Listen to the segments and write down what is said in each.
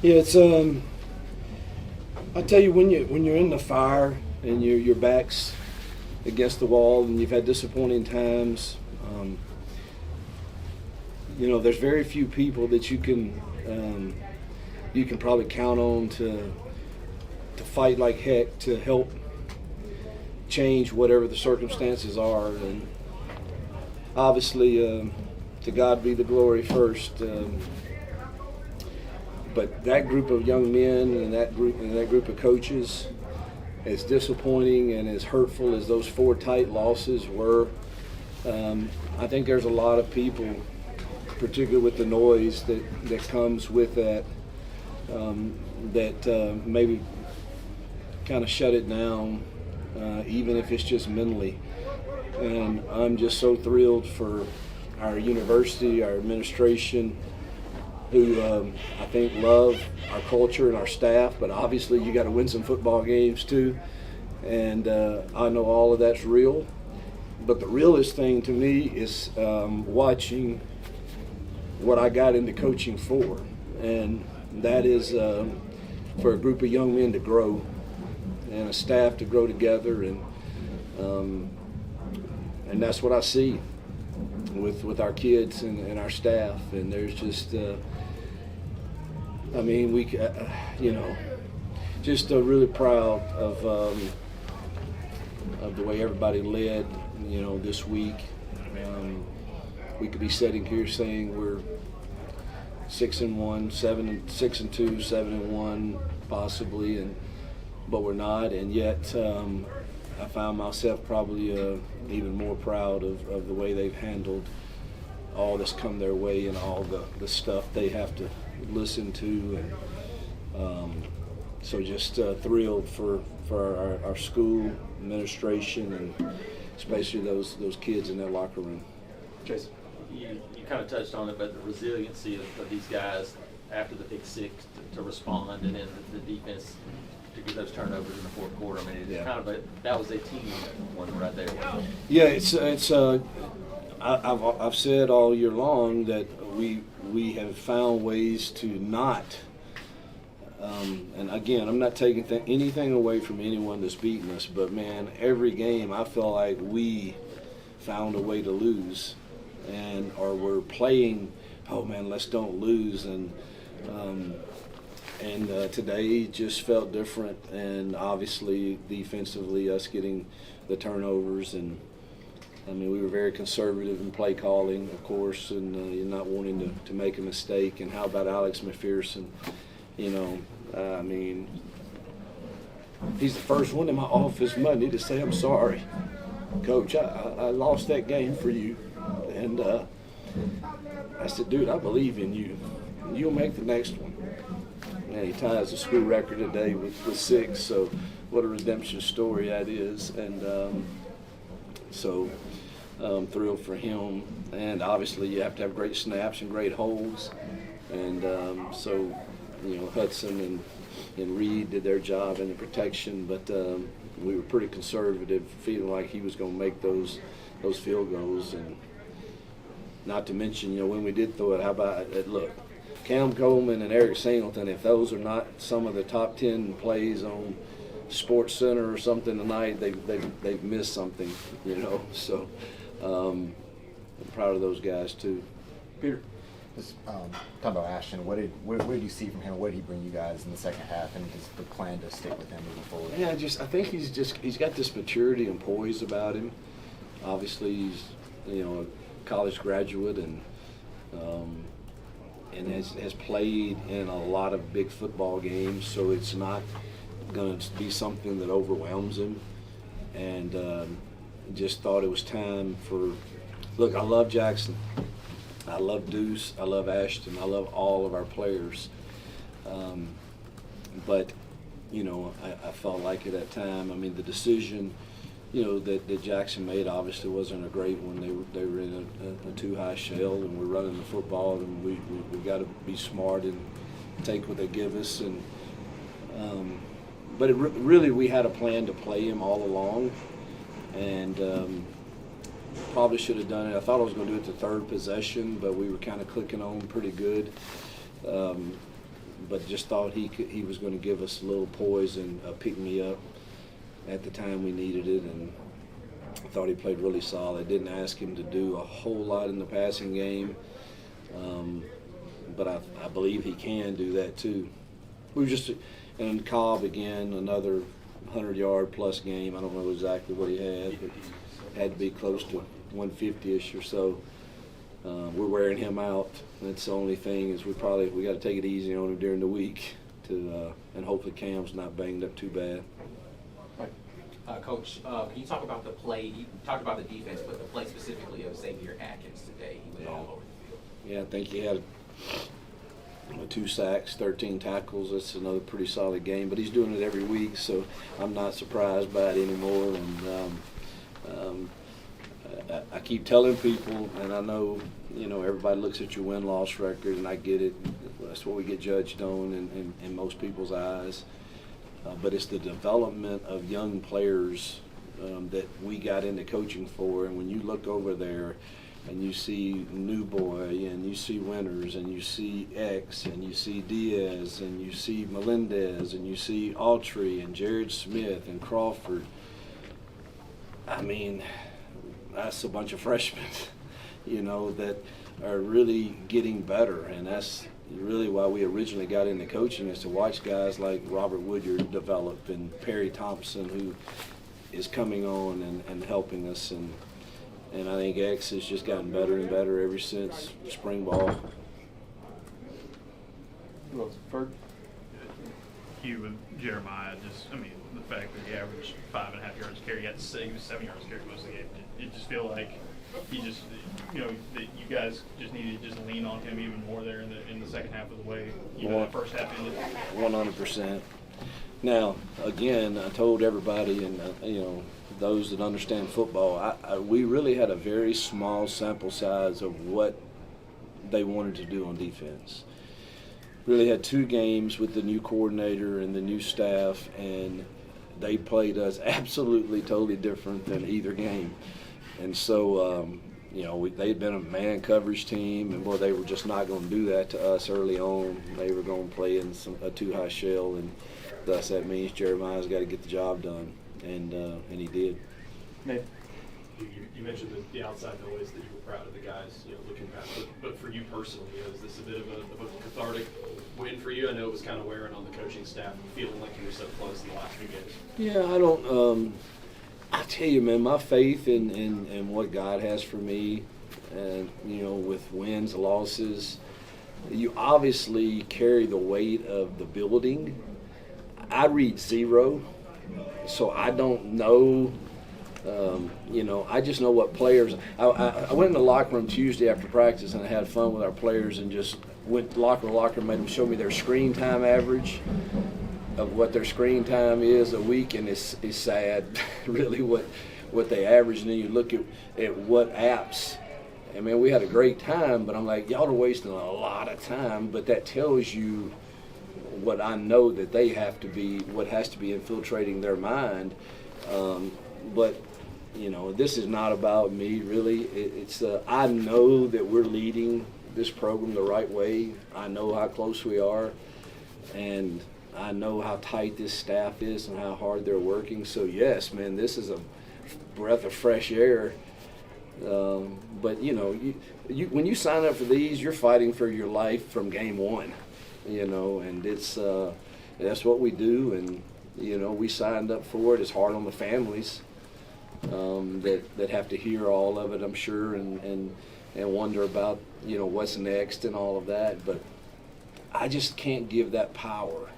Yeah, it's I tell you, when you're in the fire and your back's against the wall and you've had disappointing times, there's very few people that you can probably count on to fight like heck to help change whatever the circumstances are. And obviously, to God be the glory first. But that group of young men and that group of coaches, as disappointing and as hurtful as those 4 tight losses were, I think there's a lot of people, particularly with the noise that comes with that, maybe kind of shut it down, even if it's just mentally. And I'm just so thrilled for our university, our administration, who I think love our culture and our staff, but obviously you got to win some football games too. And I know all of that's real. But the realest thing to me is watching what I got into coaching for. And that is for a group of young men to grow and a staff to grow together. And that's what I see with our kids and our staff. And there's just, just really proud of the way everybody led, this week. We could be sitting here saying we're 6-1, 6-2, 7-1, possibly, but we're not. And yet, I found myself probably even more proud of the way they've handled all that's come their way and all the stuff they have to listen to. And so just thrilled for our school administration and especially those kids in that locker room. Jason, you kind of touched on it, but the resiliency of these guys after the pick six to respond, and then the defense to get those turnovers in the fourth quarter. I mean, it's kind of that was a team one right there. Yeah, it's I've said all year long that we have found ways to not. And again, I'm not taking anything away from anyone that's beaten us, but man, every game I feel like we found a way to lose, or we're playing, oh man, let's don't lose, and today just felt different, and obviously defensively us getting the turnovers, and I mean we were very conservative in play calling, of course, and you're not wanting to make a mistake. And how about Alex McPherson? I mean, he's the first one in my office Monday to say, I'm sorry, Coach, I lost that game for you. And I said, dude, I believe in you. You'll make the next one. And he ties the school record today with 6, so what a redemption story that is. And so thrilled for him. And obviously you have to have great snaps and great holds. And so Hudson and Reed did their job in the protection, but we were pretty conservative, feeling like he was going to make those field goals. And not to mention, when we did throw it, how about it? Look, Cam Coleman and Eric Singleton, if those are not some of the top 10 plays on Sports Center or something tonight, they've missed something, So I'm proud of those guys too. Peter. Just talking about Ashton, what did you see from him? What did he bring you guys in the second half, and just the plan to stick with him moving forward? Yeah, I think he's got this maturity and poise about him. Obviously, he's a college graduate and has played in a lot of big football games, so it's not going to be something that overwhelms him. And just thought it was time for. Look, I love Jackson. I love Deuce, I love Ashton, I love all of our players. But, I felt like at that time, I mean, the decision, that Jackson made obviously wasn't a great one. They were in a too high shell, and we're running the football, and we got to be smart and take what they give us. And but really we had a plan to play him all along, and probably should have done it. I thought I was going to do it the third possession, but we were kind of clicking on pretty good. but just thought he was going to give us a little poise and pick me up at the time we needed it, and I thought he played really solid. Didn't ask him to do a whole lot in the passing game, but I believe he can do that too. We were just, and Cobb again, another 100-yard plus game. I don't know exactly what he had, but had to be close to 150-ish or so. We're wearing him out. That's the only thing is we got to take it easy on him during the week and hopefully Cam's not banged up too bad. Coach, can you talk about the play? You talked about the defense, but the play specifically of Xavier Atkins today. He was all over the field. Yeah, I think he had 2 sacks, 13 tackles. That's another pretty solid game. But he's doing it every week, so I'm not surprised by it anymore. And I keep telling people, and I know, everybody looks at your win-loss record, and I get it. That's what we get judged on in most people's eyes. But it's the development of young players that we got into coaching for. And when you look over there and you see New Boy and you see Winters and you see X and you see Diaz and you see Melendez and you see Autry and Jared Smith and Crawford, I mean, that's a bunch of freshmen, that are really getting better. And that's really why we originally got into coaching, is to watch guys like Robert Woodyard develop and Perry Thompson, who is coming on and helping us. And I think X has just gotten better and better ever since spring ball. Who else? Ferg? Hugh with Jeremiah, the fact that he averaged 5.5 yards carry, he was 7 yards carry most of the game. You just feel like that you guys just need to just lean on him even more there in the second half of the way, the first half ended. 100%. Now, again, I told everybody, and those that understand football, we really had a very small sample size of what they wanted to do on defense. Really had 2 games with the new coordinator and the new staff, and they played us absolutely totally different than either game. And so, they'd been a man coverage team, and boy, they were just not going to do that to us early on. They were going to play in a too-high shell, and thus that means Jeremiah's got to get the job done, and he did. Nate? You mentioned the outside noise that you were proud of the guys, looking back. But for you personally, is this a bit of a cathartic win for you? I know it was kind of wearing on the coaching staff, feeling like you were so close in the last few games. Yeah, I don't. I tell you, man, my faith in what God has for me, and with wins, losses, you obviously carry the weight of the building. I read 0, so I don't know. I just know what players. I went in the locker room Tuesday after practice, and I had fun with our players, and just went locker to locker, made them show me their screen time average of what their screen time is a week, and it's sad, really, what they average. And then you look at what apps. I mean, we had a great time, but I'm like, y'all are wasting a lot of time. But that tells you what I know that they have to be, what has to be infiltrating their mind. But this is not about me, really. It's I know that we're leading this program the right way. I know how close we are, and I know how tight this staff is and how hard they're working. So yes, man, this is a breath of fresh air. But you when you sign up for these, you're fighting for your life from game one. And it's that's what we do, and we signed up for it. It's hard on the families that have to hear all of it, I'm sure, and wonder about what's next and all of that. But I just can't give that power.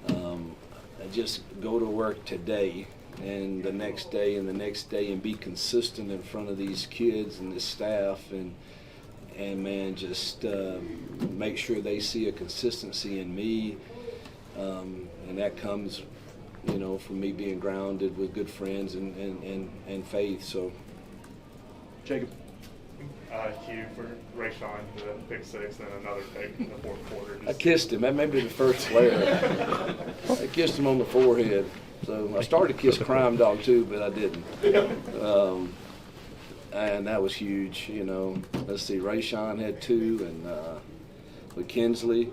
I just go to work today and the next day and the next day and be consistent in front of these kids and this staff, and man, just make sure they see a consistency in me, and that comes from me being grounded with good friends and faith. So Jacob? Hugh for Rayshawn, the pick 6, and then another pick in the fourth quarter. I kissed him. That may be the first flare. I kissed him on the forehead. So I started to kiss Crime Dog too, but I didn't. And that was huge. Let's see, Rayshawn had 2, and with Kinsley,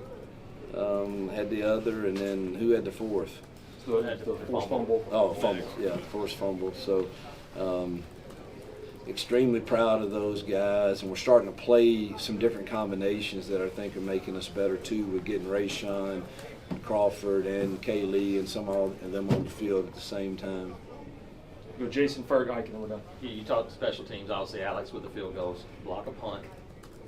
had the other, and then who had the fourth? Had the Forced fumble. Oh, fumble, yeah, forced fumble. So, extremely proud of those guys, and we're starting to play some different combinations that I think are making us better too. With getting Rayshawn, Crawford, and Kaylee, and some of them on the field at the same time. Go Jason Ferg, Ike, and we're done. You talked special teams, obviously Alex with the field goals, block a punt.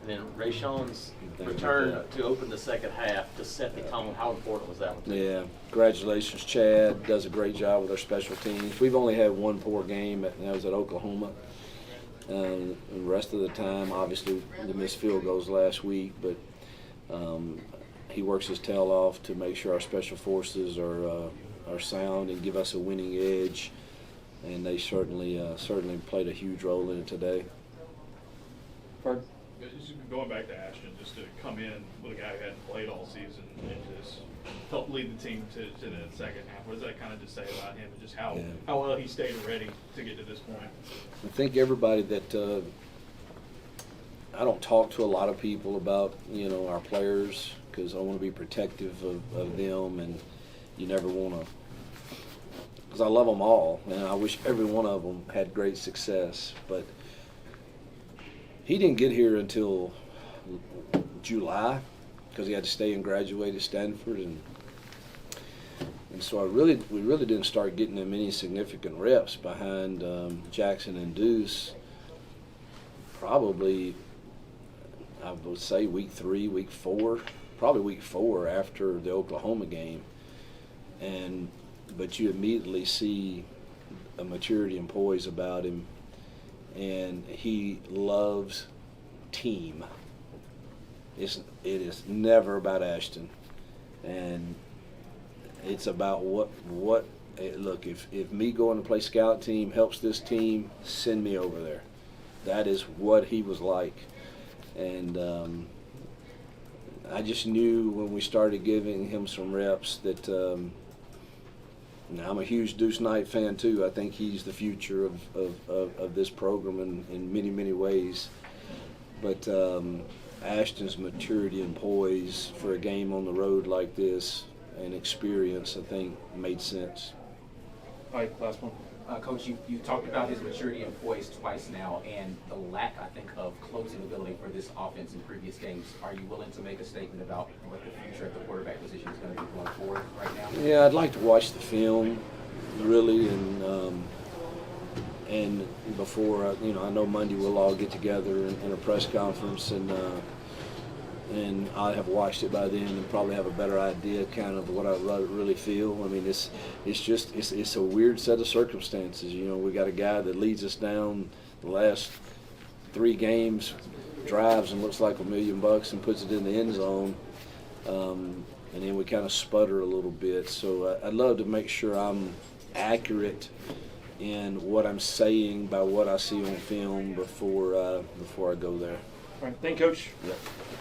And then Rayshawn's return to open the second half to set the tone. How important was that one? Yeah, congratulations, Chad. Does a great job with our special teams. We've only had one poor game, and that was at Oklahoma. The rest of the time, obviously, the missed field goals last week, but he works his tail off to make sure our special forces are sound and give us a winning edge, and they certainly played a huge role in it today. Ferg. Just going back to Ashton, just to come in with a guy who hadn't played all season and just help lead the team to the second half. What does that kind of just say about him and just how well he stayed ready to get to this point? I think everybody that I don't talk to a lot of people about, our players, because I want to be protective of them, and you never want to, because I love them all, and I wish every one of them had great success, but he didn't get here until July because he had to stay and graduate at Stanford, and so we really didn't start getting him any significant reps behind Jackson and Deuce. Probably, I would say week 3, week 4, probably week 4 after the Oklahoma game, but you immediately see a maturity and poise about him. And he loves team. It is never about Ashton, and it's about what. Look, if me going to play scout team helps this team, send me over there. That is what he was like, and I just knew when we started giving him some reps that. Now, I'm a huge Deuce Knight fan too. I think he's the future of this program in many, many ways. But Ashton's maturity and poise for a game on the road like this and experience, I think, made sense. Ike, last one. Coach, you talked about his maturity and poise twice now, and the lack, I think, of closing ability for this offense in previous games. Are you willing to make a statement about what the future at the quarterback position is going to be going forward right now? Yeah, I'd like to watch the film, really, and before, I know Monday we'll all get together in a press conference, and I have watched it by then and probably have a better idea kind of what I really feel. I mean, it's a weird set of circumstances. We got a guy that leads us down the last 3 games, drives and looks like $1 million and puts it in the end zone, and then we kind of sputter a little bit. So I'd love to make sure I'm accurate in what I'm saying by what I see on film before I go there. All right, thank you, Coach. Yep.